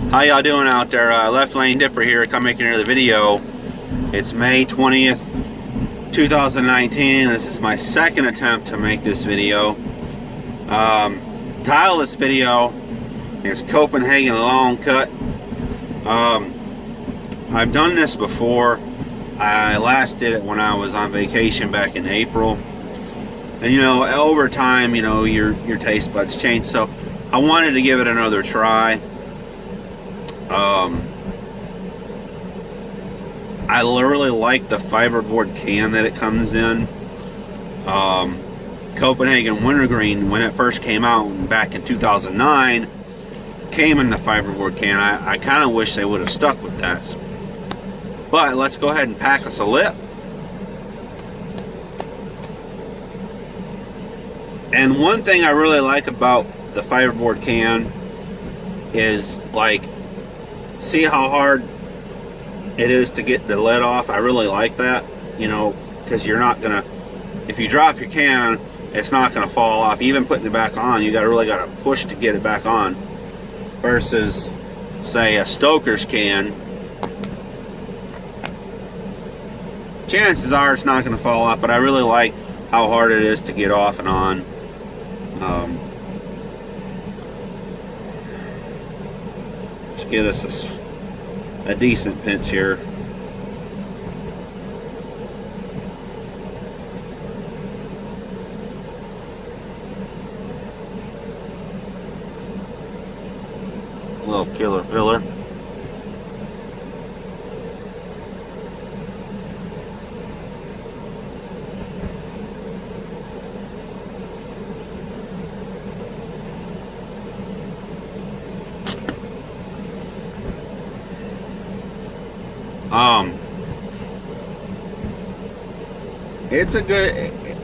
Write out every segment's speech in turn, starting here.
How y'all doing out there? Left Lane Dipper here, come making another video. It's May 20th, 2019. This is my second attempt to make this video. Title of this video is Copenhagen Long Cut. I've done this before. I last did it when I was on vacation back in April. And you know, over time, you know, your taste buds change. So I wanted to give it another try. I really like the fiberboard can that it comes in. Copenhagen Wintergreen, when it first came out back in 2009, came in the fiberboard can. I kind of wish they would have stuck with that. But let's go ahead and pack us a lip. And one thing I really like about the fiberboard can is, like, see how hard it is to get the lid off. I really like that, you know, because you're not gonna, if you drop your can, it's not gonna fall off. Even putting it back on, you really gotta push to get it back on, versus say a Stoker's can. Chances are it's not gonna fall off, but I really like how hard it is to get off and on. Let's get us a decent pinch here. A little killer filler.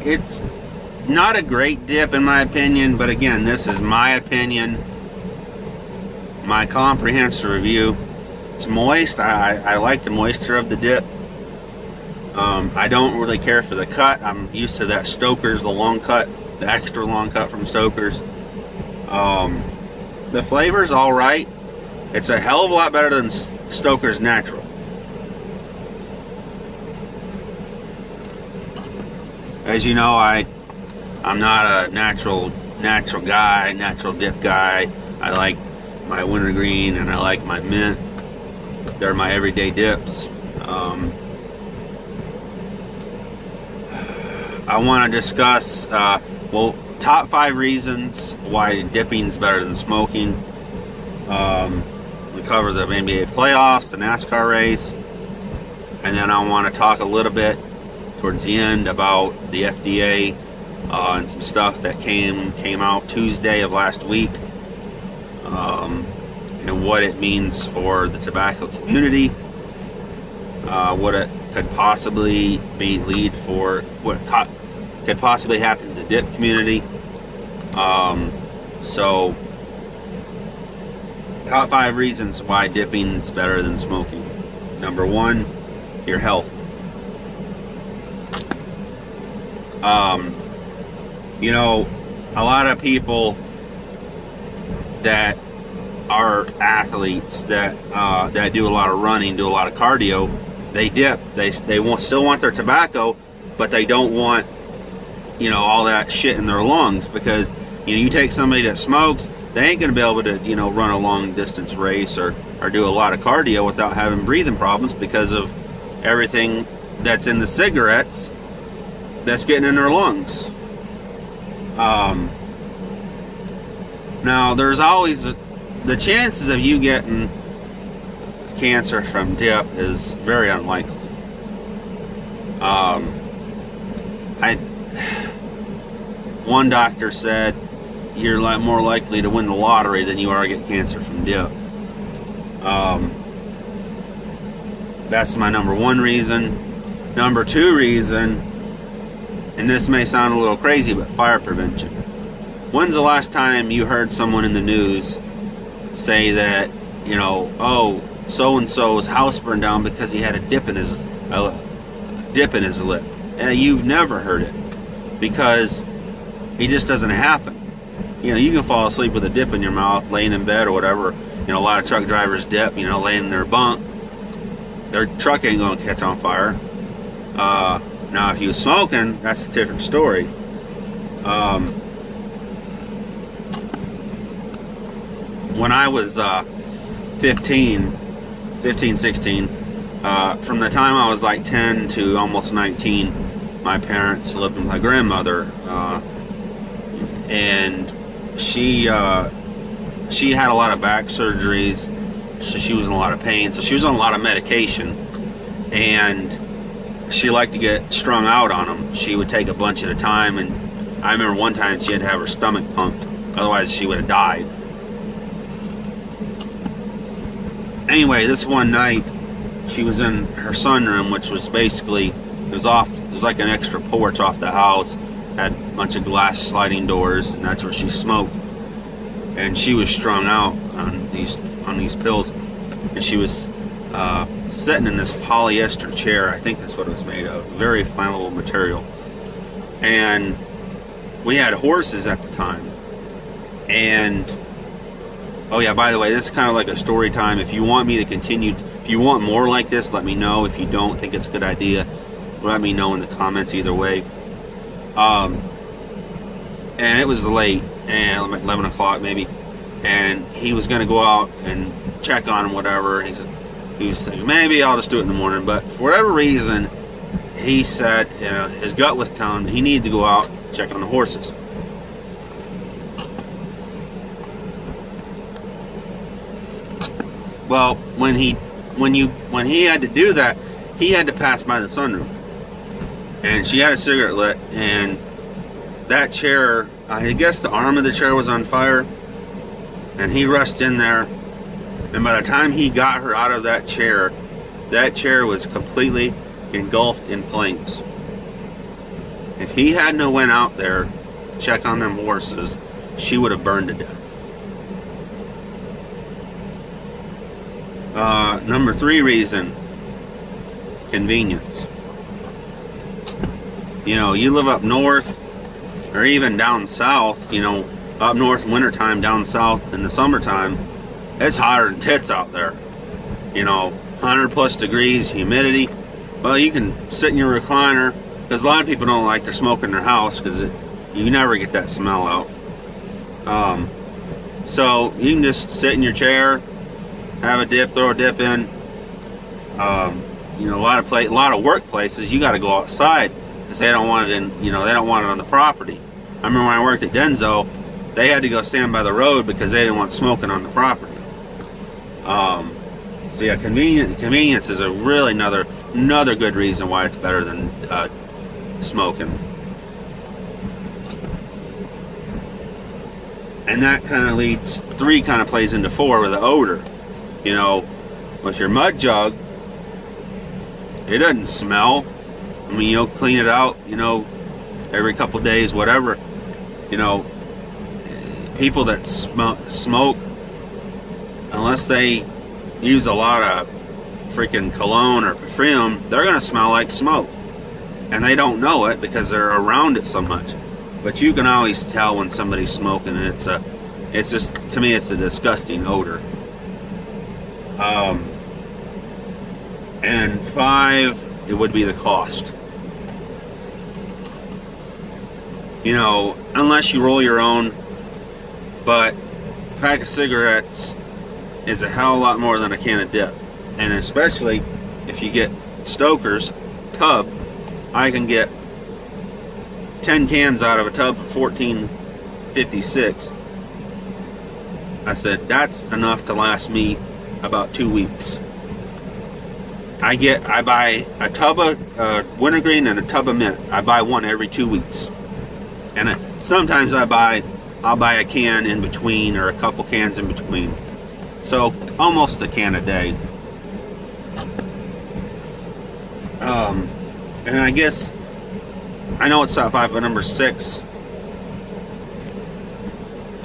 It's not a great dip in my opinion, but again, this is my opinion, my comprehensive review. It's moist. I like the moisture of the dip. I don't really care for the cut. I'm used to that Stoker's, the long cut, the extra long cut from Stoker's. The flavor's all right. It's a hell of a lot better than Stoker's Natural. As you know, I'm not a natural guy, natural dip guy. I like my wintergreen and I like my mint. They're my everyday dips. I want to discuss, well, top 5 reasons why dipping is better than smoking. We cover the NBA playoffs, the NASCAR race, and then I want to talk a little bit towards the end about the FDA and some stuff that came out Tuesday of last week, and what it means for the tobacco community, what it could possibly lead for, what could possibly happen to the dip community. So top 5 reasons why dipping is better than smoking. Number 1, your health. You know, a lot of people that are athletes that do a lot of running, do a lot of cardio, they dip. They still want their tobacco, but they don't want, you know, all that shit in their lungs, because, you know, you take somebody that smokes, they ain't gonna be able to, you know, run a long distance race or do a lot of cardio without having breathing problems because of everything that's in the cigarettes that's getting in their lungs. Now there's always the chances of you getting cancer from dip is very unlikely. One doctor said you're more likely to win the lottery than you are to get cancer from dip. That's my number 1 reason. Number 2 reason, and this may sound a little crazy, but fire prevention. When's the last time you heard someone in the news say that, you know, oh, so-and-so's house burned down because he had a dip in his lip? And you've never heard it, because it just doesn't happen. You know, you can fall asleep with a dip in your mouth, laying in bed or whatever, You know, a lot of truck drivers dip, you know, laying in their bunk. Their truck ain't gonna catch on fire. Now, if you was smoking, that's a different story. When I was 15, 16, from the time I was like 10 to almost 19, my parents lived with my grandmother, and she had a lot of back surgeries, so she was in a lot of pain, so she was on a lot of medication, and she liked to get strung out on them. She would take a bunch at a time, and I remember one time she had to have her stomach pumped, otherwise she would have died. Anyway, this one night she was in her sunroom, which was basically, it was like an extra porch off the house, had a bunch of glass sliding doors, and that's where she smoked. And she was strung out on these pills, and she was sitting in this polyester chair. I think that's what it was made of, very flammable material. And we had horses at the time. And oh yeah, by the way, this is kind of like a story time. If you want me to continue, if you want more like this, let me know. If you don't think it's a good idea, let me know in the comments either way. And it was late, and like 11 o'clock maybe, and he was going to go out and check on him, whatever. He was thinking, maybe I'll just do it in the morning, but for whatever reason, he said, you know, his gut was telling him he needed to go out and check on the horses. Well, when he had to do that, he had to pass by the sunroom, and she had a cigarette lit, and that chair, I guess the arm of the chair was on fire, and he rushed in there, and by the time he got her out of that chair was completely engulfed in flames. If he hadn't have went out there, check on them horses, she would have burned to death. Number 3 reason, convenience. You know, you live up north, or even down south, you know, up north in wintertime, down south in the summertime, it's hotter than tits out there. You know, 100 plus degrees, humidity. Well, you can sit in your recliner, because a lot of people don't like their smoke in their house, because you never get that smell out. So you can just sit in your chair, have a dip, throw a dip in. You know, a lot of workplaces, you got to go outside, because they don't want it in, you know, they don't want it on the property. I remember when I worked at Denso, they had to go stand by the road because they didn't want smoking on the property. So yeah, convenience is a really another good reason why it's better than smoking. And that kind of leads, 3 kind of plays into 4 with the odor. You know, with your mud jug, it doesn't smell. I mean, you'll clean it out, you know, every couple days, whatever. You know, people that smoke, unless they use a lot of freaking cologne or perfume, they're going to smell like smoke. And they don't know it because they're around it so much. But you can always tell when somebody's smoking, and it's just, to me, it's a disgusting odor. And 5, it would be the cost. You know, unless you roll your own, but a pack of cigarettes is a hell of a lot more than a can of dip. And especially if you get Stoker's tub, I can get 10 cans out of a tub for $14.56. I said, that's enough to last me about 2 weeks. I buy a tub of wintergreen and a tub of mint. I buy one every 2 weeks. And sometimes I'll buy a can in between, or a couple cans in between. So almost a can a day. And I guess, I know it's top 5, but number 6,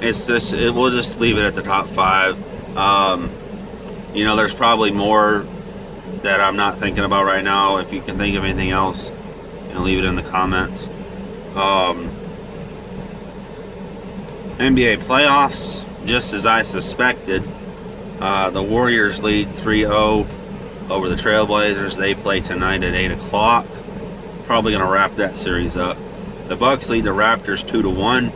it's this. We'll just leave it at the top 5. You know, there's probably more that I'm not thinking about right now. If you can think of anything else, you know, leave it in the comments. NBA playoffs, just as I suspected. The Warriors lead 3-0 over the Trailblazers. They play tonight at 8 o'clock. Probably going to wrap that series up. The Bucks lead the Raptors 2-1.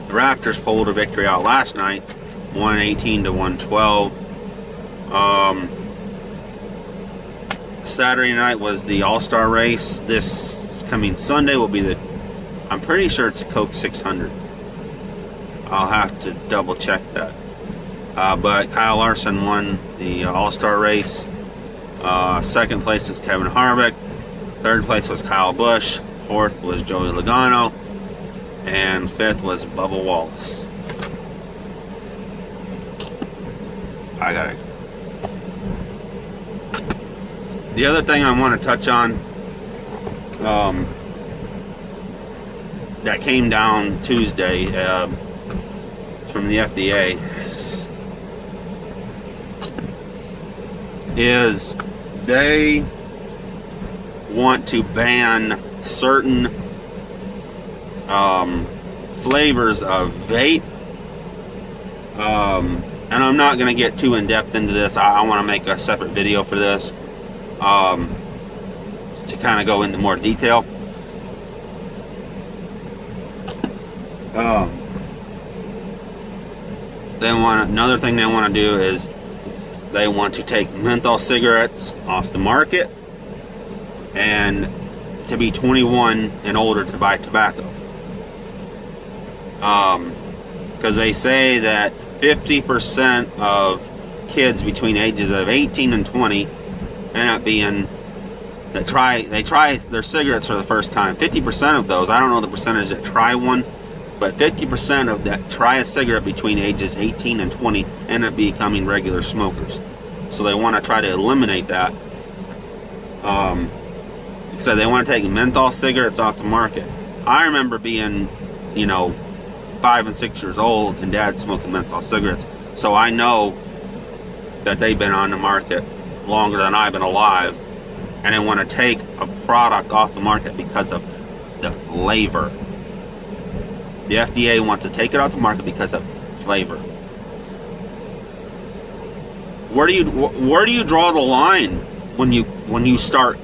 The Raptors pulled a victory out last night, 118 to 112. Saturday night was the All-Star race. This coming Sunday will be the, I'm pretty sure it's the Coke 600. I'll have to double check that. But Kyle Larson won the All-Star race. Second place was Kevin Harvick. Third place was Kyle Busch. Fourth was Joey Logano. And fifth was Bubba Wallace. I got it. The other thing I want to touch on that came down Tuesday from the FDA is they want to ban certain flavors of vape. And I'm not going to get too in-depth into this. I want to make a separate video for this to kind of go into more detail. Another thing they want to do is they want to take menthol cigarettes off the market and to be 21 and older to buy tobacco. Because they say that 50% of kids between ages of 18 and 20 end up being they try their cigarettes for the first time. 50% of those, I don't know the percentage that try one, but 50% of that try a cigarette between ages 18 and 20 end up becoming regular smokers. So they want to try to eliminate that. So they want to take menthol cigarettes off the market. I remember being, 5 and 6 years old and Dad smoking menthol cigarettes. So I know that they've been on the market longer than I've been alive. And they want to take a product off the market because of the flavor. The FDA wants to take it off the market because of flavor. Where do you draw the line when you start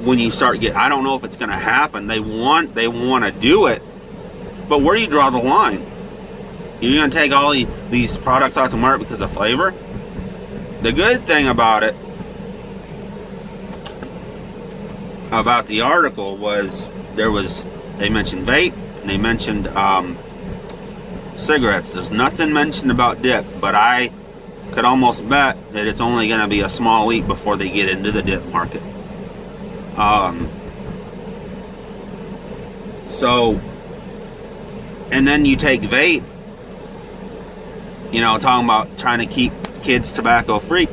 getting? I don't know if it's going to happen. They want to do it, but where do you draw the line? You're going to take all these products off the market because of flavor? The good thing about it, about the article, was they mentioned vape and they mentioned cigarettes. There's nothing mentioned about dip, but I could almost bet that it's only going to be a small leap before they get into the dip market. And then you take vape, talking about trying to keep kids tobacco free.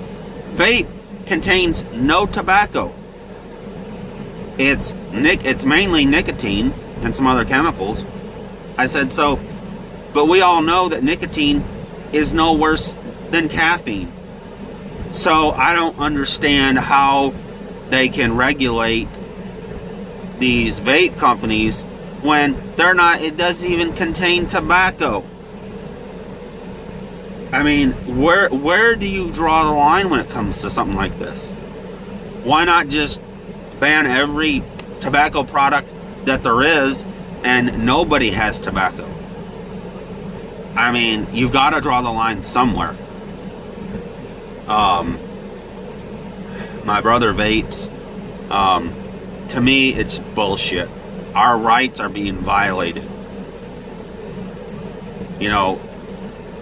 Vape contains no tobacco. It's mainly nicotine and some other chemicals. I said so, but we all know that nicotine is no worse than caffeine. So I don't understand how they can regulate these vape companies when it doesn't even contain tobacco. I mean, where do you draw the line when it comes to something like this? Why not just ban every tobacco product that there is and nobody has tobacco? I mean, you've got to draw the line somewhere. My brother vapes. To me, it's bullshit. Our rights are being violated.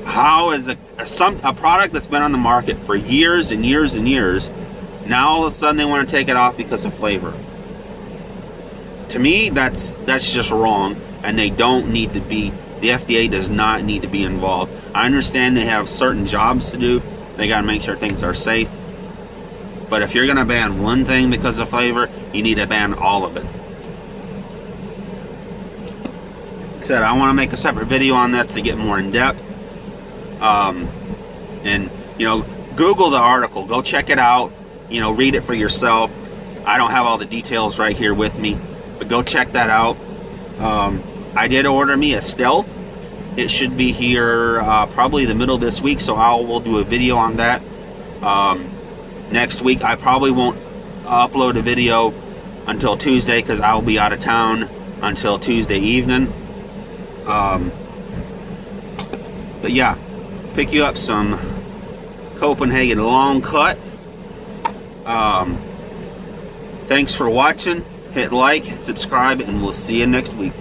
How is a product that's been on the market for years and years and years, now all of a sudden they want to take it off because of flavor? To me, that's just wrong, and they don't need to be. The FDA does not need to be involved. I understand they have certain jobs to do. They got to make sure things are safe. But if you're going to ban one thing because of flavor, you need to ban all of it. Like I said, I want to make a separate video on this to get more in depth. Google the article. Go check it out. Read it for yourself. I don't have all the details right here with me, but go check that out. I did order me a Stealth. It should be here probably the middle of this week, so I will do a video on that. Next week I probably won't upload a video until Tuesday because I'll be out of town until Tuesday evening. But yeah, pick you up some Copenhagen long cut. Thanks for watching. Hit like, hit subscribe, and we'll see you next week.